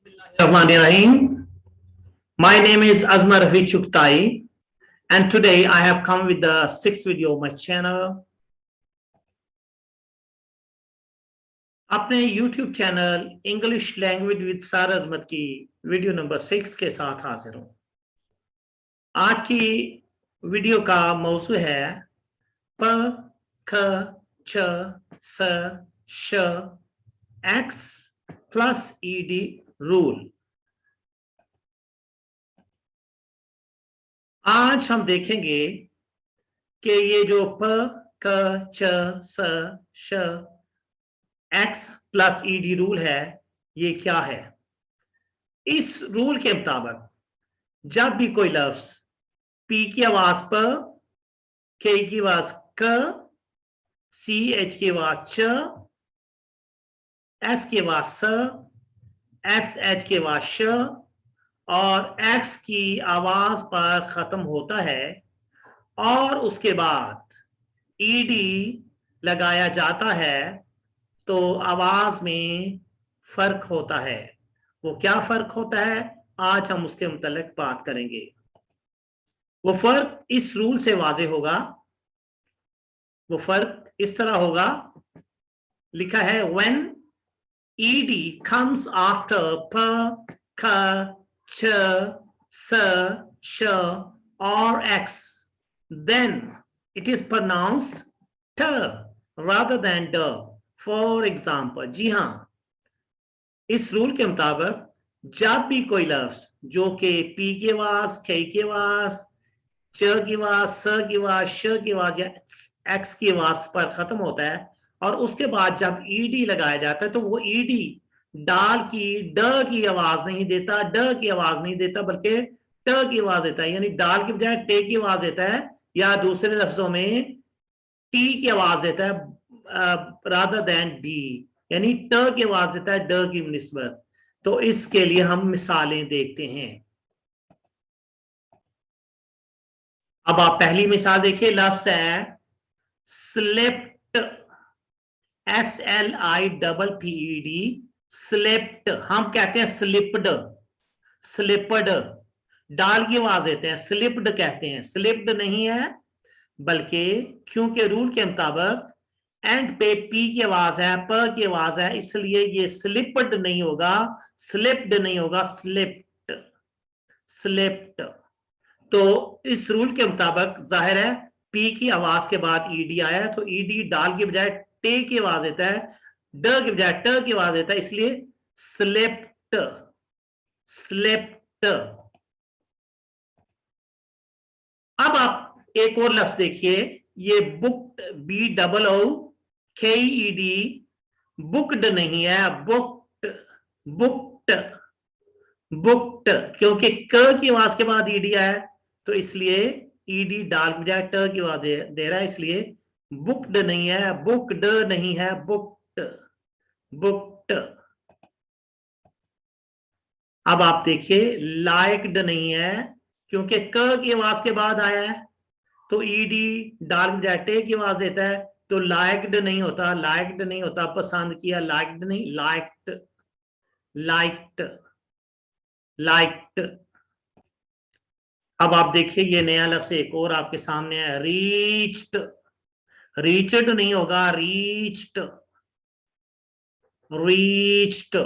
Bismillahirrahmanirrahim. My name is Azmar Rafiq Chuktai, and today I have come with the sixth video of my channel. अपने YouTube channel English language with सारा अजमत की video number 6 के साथ हाजिर हूं। आज की वीडियो का मौजू है प ख छ स श एक्स प्लस ईडी रूल। आज हम देखेंगे कि ये जो प क च स श एक्स प्लस ईडी रूल है ये क्या है। इस रूल के मुताबिक जब भी कोई लफ्ज पी की आवाज प, के की आवाज क, सी एच की आवाज च, एस की आवाज स, एस एच की आवाज श और एक्स की आवाज पर खत्म होता है और उसके बाद ईडी लगाया जाता है तो आवाज में फर्क होता है। वो क्या फर्क होता है आज हम उसके मुतालिक बात करेंगे। वो फर्क इस रूल से वाजे होगा। वो फर्क इस तरह होगा, लिखा है व्हेन ईडी कम्स आफ्टर प, ख, ch, s, sh or x, then it is pronounced t rather than d. For example, जी हाँ, इस रूल के मुताबिक जब भी कोई लफ्ज जो कि p की आवाज, k की आवाज, च की आवाज, स की आवाज, श की आवाज या x की आवाज पर खत्म होता है और उसके बाद जब ईडी लगाया जाता है तो वो ईडी डाल की ड की आवाज नहीं देता, ड की आवाज नहीं देता, बल्कि ट की आवाज देता है। यानी डाल की बजाय टे की आवाज देता है या दूसरे लफ्जों में टी की आवाज देता है रादर देन डी, यानी ट की आवाज देता है ड की निस्बत। तो इसके लिए हम मिसालें देखते हैं। अब आप पहली मिसाल देखिए, लफ्ज है स्लिप्ड, SLIPPED, स्लिप्ड। हम कहते हैं स्लिप्ड, स्लिप्ड डाल की आवाज देते हैं, स्लिप्ड कहते हैं, स्लिप्ड नहीं है, बल्कि क्योंकि रूल के मुताबिक एंड पे पी की आवाज है, प की आवाज है, इसलिए ये स्लिप्ड नहीं होगा, स्लिप्ड नहीं होगा, स्लिप्ड, स्लिप्ड। तो इस रूल के मुताबिक जाहिर है पी की आवाज के बाद ईडी आया है तो ईडी डाल की बजाय टे की आवाज देता है, ड की बजाय ट की आवाज देता है, इसलिए स्लेप्ट, स्लेप्ट। अब आप एक और लफ्ज देखिए, ये बुक्ड, BOOKED, बुक्ड नहीं है, बुक्ड, बुक्ड, बुक्ड, क्योंकि क की आवाज के बाद ईडी आया तो इसलिए ईडी डाल के बजाय ट की आवाज दे रहा है, इसलिए बुक्ड नहीं है, बुक्ड नहीं है, बुक्ड, बुक्ड। अब आप देखिए लाइक्ड नहीं है, क्योंकि क की आवाज के बाद आया है तो ईडी डाल के बजाय टे की आवाज देता है तो लाइक्ड नहीं होता, लाइक्ड नहीं होता, पसंद किया, लाइक्ड नहीं, लाइक्ड, लाइक्ड, लाइक्ड। अब आप देखिए ये नया लफ्ज एक और आपके सामने है, रीच्ड, रीच्ड नहीं होगा, रीच्ड, रीच्ड।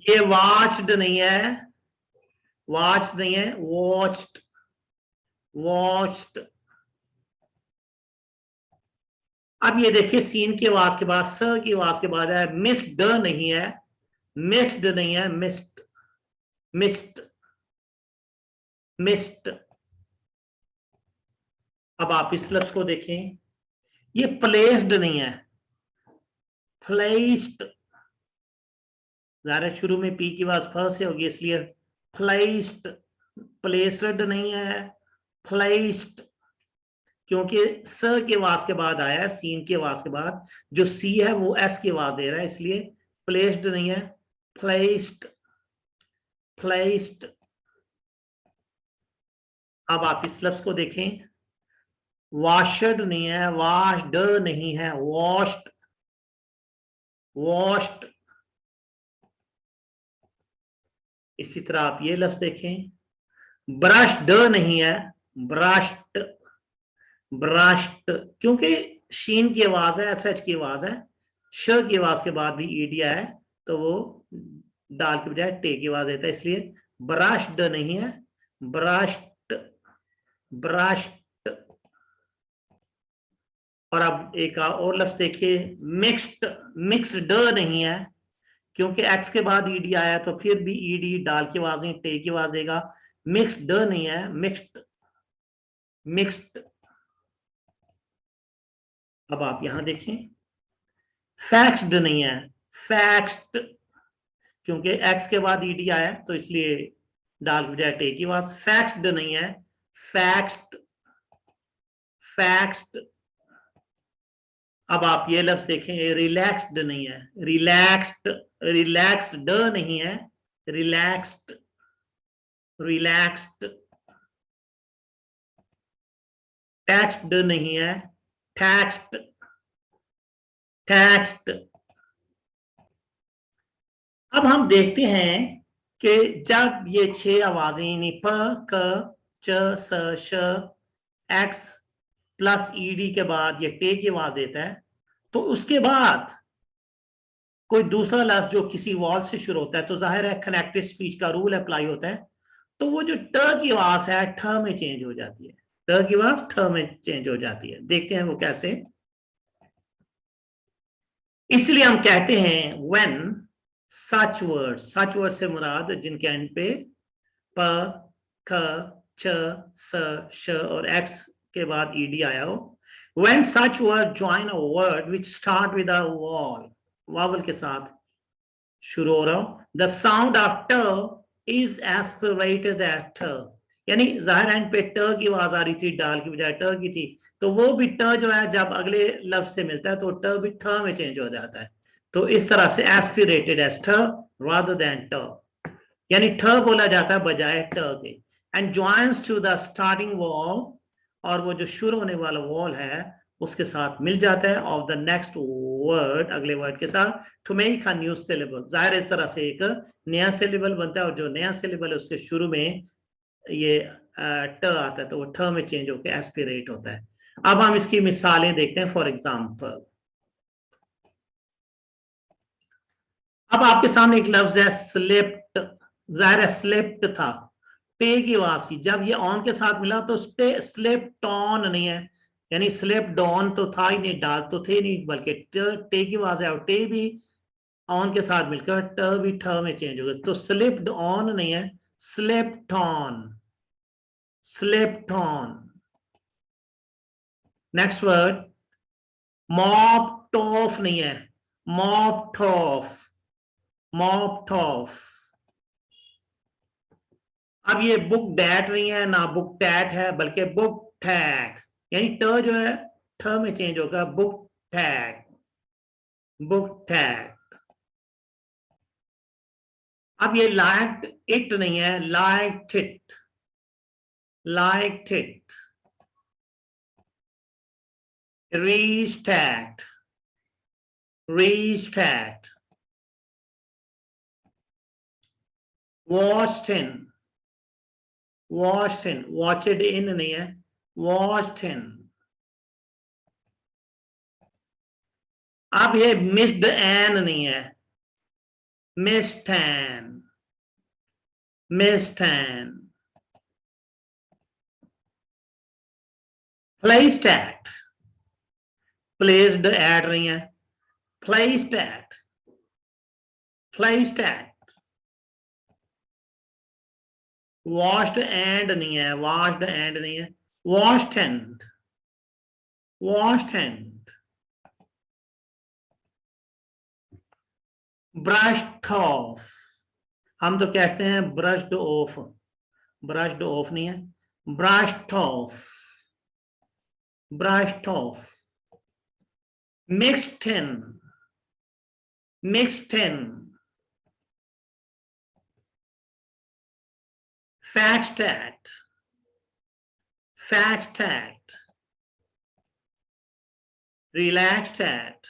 ये वॉच्ड नहीं है, वॉच नहीं है, वॉच्ड, वॉच्ड। अब ये देखिए सीन की आवाज के बाद स की आवाज के बाद है, मिस्ड नहीं है, मिस्ड नहीं है, मिस्ड, मिस्ड, मिस्ड। अब आप इस लफ्ज को देखें, ये प्लेस्ड नहीं है, प्लेस्ड, ज़ाहिर शुरू में पी की आवाज फ से होगी इसलिए प्लेस्ड, प्लेस्ड नहीं है, प्लेस्ड, क्योंकि स की आवाज के बाद आया है, सीन की आवाज के बाद, जो सी है वो एस की आवाज दे रहा है, इसलिए प्लेस्ड नहीं है, प्लेस्ड, प्लेस्ड। अब आप इस लफ्ज को देखें, वॉशड नहीं है, वॉश्ड नहीं है, वॉश्ड, वॉश्ड। इसी तरह आप ये लफ्ज देखें, ब्रश्ड नहीं है, ब्रश्ड, ब्रश्ड, क्योंकि शीन की आवाज है, एस एच की आवाज है, श की आवाज के बाद भी ईडी है, तो वो डाल के बजाय टे की आवाज देता है, इसलिए ब्रश्ड नहीं है, ब्रश्ड, ब्रश्ड। और अब एक और लफ्ज देखिए, मिक्स्ड, मिक्स्ड नहीं है, क्योंकि एक्स के बाद ईडी आया तो फिर भी ईडी डाल की आवाज नहीं, टे की आवाज देगा। मिक्स्ड नहीं है, मिक्स्ड, मिक्स्ड। अब आप यहां देखें, फैक्स्ड नहीं है, फैक्स्ड, क्योंकि एक्स के बाद ईडी आया तो इसलिए डाल की बजाय टे की आवाज। फैक्स्ड नहीं है, फैक्स्ड, फैक्स्ड। अब आप ये लफ्ज देखें, रिलैक्स्ड नहीं है, रिलैक्स्ड, रिलैक्स्ड नहीं है, रिलैक्स्ड, रिलैक्स्ड। टैक्स्ड नहीं है, टैक्स्ड, टैक्स्ड। अब हम देखते हैं कि जब ये 6 आवाजें यानी प, क, च, स, श, एक्स प्लस ईडी के बाद ये टे की आवाज देता है, तो उसके बाद कोई दूसरा लफ्ज जो किसी वॉल से शुरू होता है तो जाहिर है कनेक्टेड स्पीच का रूल अप्लाई होता है, तो वो जो ट की आवाज है ठ में चेंज हो जाती है, ट की आवाज ठ में चेंज हो जाती है। देखते हैं वो कैसे। इसलिए हम कहते हैं when such word, such word से मुराद जिनके एंड पे प, ख, च, स, श और एक्स के बाद ईडी आया हो, when such word join a word which start with a wall, vowel के साथ शुरू हो रहा हो, द साउंड ऑफ ट इज एस्पिरेटेड एज ठ, यानी जाहिर एंड पे ट की आवाज आ रही थी, डाल की बजाय ट की थी, तो वो भी ट जो है जब अगले लफ्ज से मिलता है तो ट भी ठ में चेंज हो जाता है। तो इस तरह से एस्पिरेटेड एज ठ रादर देन ट, यानी ठ बोला जाता है बजाय ट के। And joins to the starting vowel, और वो जो शुरू होने वाला वॉल है उसके साथ मिल जाता है ऑफ द नेक्स्ट वर्ड, अगले वर्ड के साथ, to make a new syllable. जाहिर इस तरह से एक नया सिलेबल बनता है, और जो नया सिलेबल है उसके शुरू में ये ट आता है तो वो ठ में चेंज होकर एस्पिरेट होता है। अब हम इसकी मिसालें देखते हैं। फॉर एग्जाम्पल, अब आपके सामने एक लफ्ज है स्लिप्ट, जाहिर है स्लिप्ट था, पे की आवाज थी, जब ये ऑन के साथ मिला तो उस पे स्लिप्ट ऑन नहीं है, यानी स्लिप्ट ऑन तो था ही नहीं, डाल तो थे नहीं, बल्कि टे की आवाज है, और टे भी ऑन के साथ मिलकर ट भी ठ में चेंज हो गया, तो स्लिप्ड ऑन नहीं है, slipped on, slipped on. Next word, mop toff नहीं है, मॉप टॉफ, मॉप टॉफ। अब ये बुक डैट नहीं है ना बुक टैट है, बल्कि बुक टैट, यानी ट जो है ठ में चेंज होगा, बुक टैट, बुक टैट। अब ये लाइक इट नहीं है, like it, like it. Restart, restart. Watched in, watched in, watched in नहीं है, वॉच्ड इन। अब ये मिस्ड एन नहीं है, missed an, missed an. Placed at, placed at नहीं है, placed at, placed at. Washed and नहीं है, वॉश्ड एंड नहीं है, washed and, washed and. Brushed off, हम तो कहते हैं ब्रश्ड ऑफ, ब्रश्ड ऑफ नहीं है, brushed off, brushed off. Mixed in, mixed in. Fact at, fact at. Relaxed at,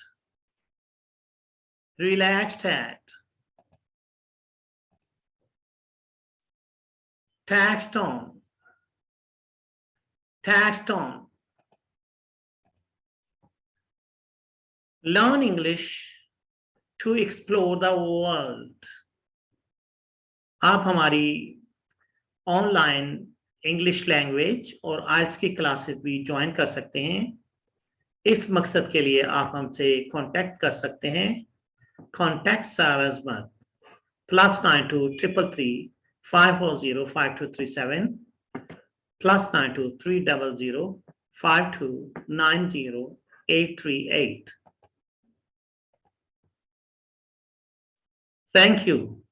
relaxed hat, taxed on, taxed on. Learn English to explore the world. आप हमारी online English language और आइल्स की classes भी join कर सकते हैं। इस मकसद के लिए आप हमसे कांटेक्ट कर सकते हैं। कॉन्टैक्ट सारसमत +92 333 540 5237 +92 300 5290 838। Thank you.